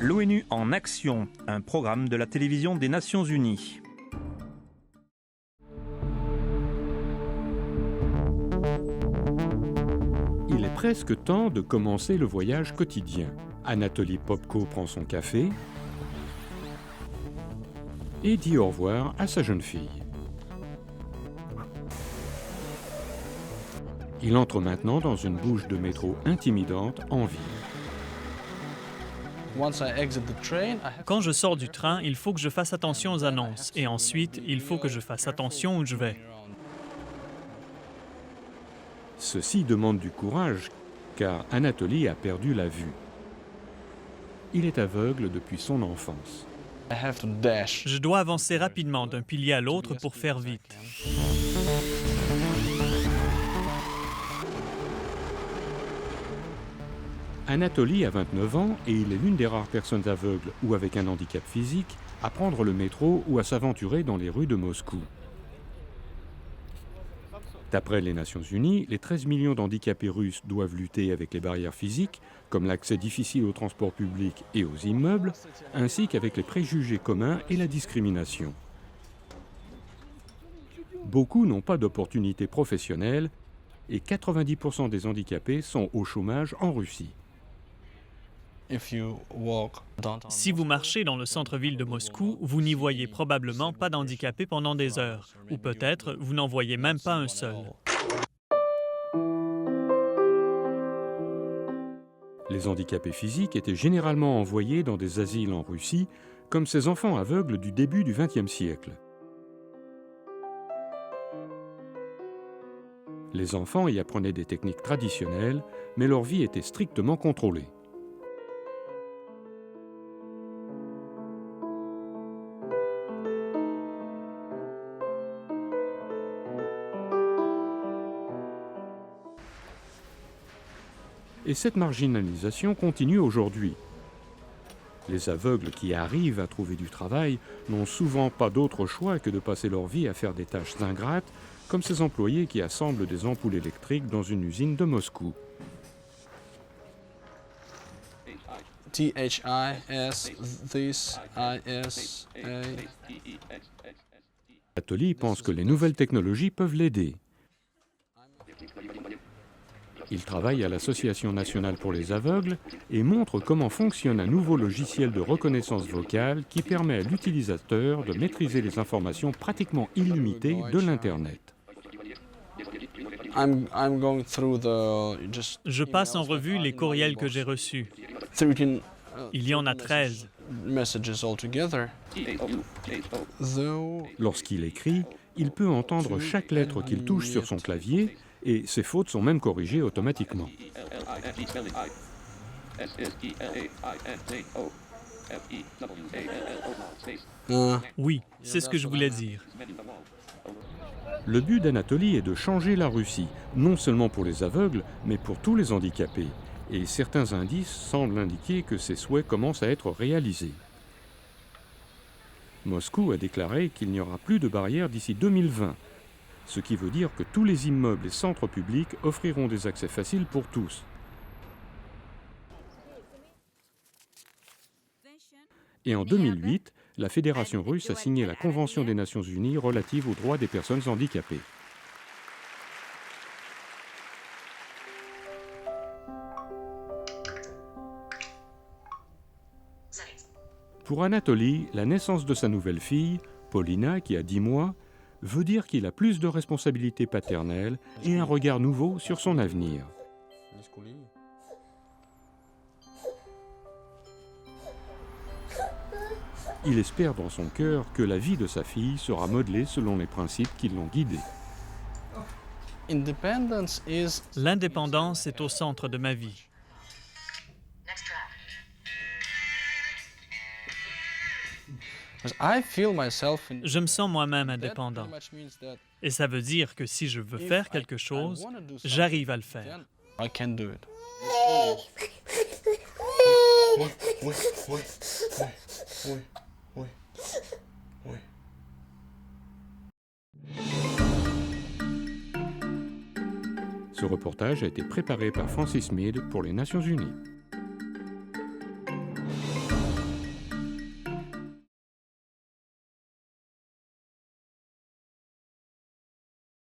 L'ONU en action, un programme de la télévision des Nations Unies. Il est presque temps de commencer le voyage quotidien. Anatoly Popko prend son café et dit au revoir à sa jeune fille. Il entre maintenant dans une bouche de métro intimidante en ville. Quand je sors du train, il faut que je fasse attention aux annonces. Et ensuite, il faut que je fasse attention où je vais. Ceci demande du courage, car Anatoly a perdu la vue. Il est aveugle depuis son enfance. Je dois avancer rapidement d'un pilier à l'autre pour faire vite. Anatoly a 29 ans et il est l'une des rares personnes aveugles ou avec un handicap physique à prendre le métro ou à s'aventurer dans les rues de Moscou. D'après les Nations Unies, les 13 millions d'handicapés russes doivent lutter avec les barrières physiques, comme l'accès difficile aux transports publics et aux immeubles, ainsi qu'avec les préjugés communs et la discrimination. Beaucoup n'ont pas d'opportunités professionnelles et 90% des handicapés sont au chômage en Russie. Si vous marchez dans le centre-ville de Moscou, vous n'y voyez probablement pas d'handicapés pendant des heures. Ou peut-être, vous n'en voyez même pas un seul. Les handicapés physiques étaient généralement envoyés dans des asiles en Russie, comme ces enfants aveugles du début du XXe siècle. Les enfants y apprenaient des techniques traditionnelles, mais leur vie était strictement contrôlée. Et cette marginalisation continue aujourd'hui. Les aveugles qui arrivent à trouver du travail n'ont souvent pas d'autre choix que de passer leur vie à faire des tâches ingrates, comme ces employés qui assemblent des ampoules électriques dans une usine de Moscou. Anatoly pense que les nouvelles technologies peuvent l'aider. Il travaille à l'Association nationale pour les aveugles et montre comment fonctionne un nouveau logiciel de reconnaissance vocale qui permet à l'utilisateur de maîtriser les informations pratiquement illimitées de l'Internet. Je passe en revue les courriels que j'ai reçus. Il y en a 13. Lorsqu'il écrit, il peut entendre chaque lettre qu'il touche sur son clavier et ses fautes sont même corrigées automatiquement. Oui, c'est ce que je voulais dire. Le but d'Anatoly est de changer la Russie, non seulement pour les aveugles, mais pour tous les handicapés. Et certains indices semblent indiquer que ces souhaits commencent à être réalisés. Moscou a déclaré qu'il n'y aura plus de barrières d'ici 2020. Ce qui veut dire que tous les immeubles et centres publics offriront des accès faciles pour tous. Et en 2008, la Fédération russe a signé la Convention des Nations Unies relative aux droits des personnes handicapées. Pour Anatoly, la naissance de sa nouvelle fille, Paulina, qui a 10 mois, veut dire qu'il a plus de responsabilités paternelles et un regard nouveau sur son avenir. Il espère dans son cœur que la vie de sa fille sera modelée selon les principes qui l'ont guidé. L'indépendance est au centre de ma vie. Je me sens moi-même indépendant. Et ça veut dire que si je veux faire quelque chose, j'arrive à le faire. Ce reportage a été préparé par Francis Mead pour les Nations Unies.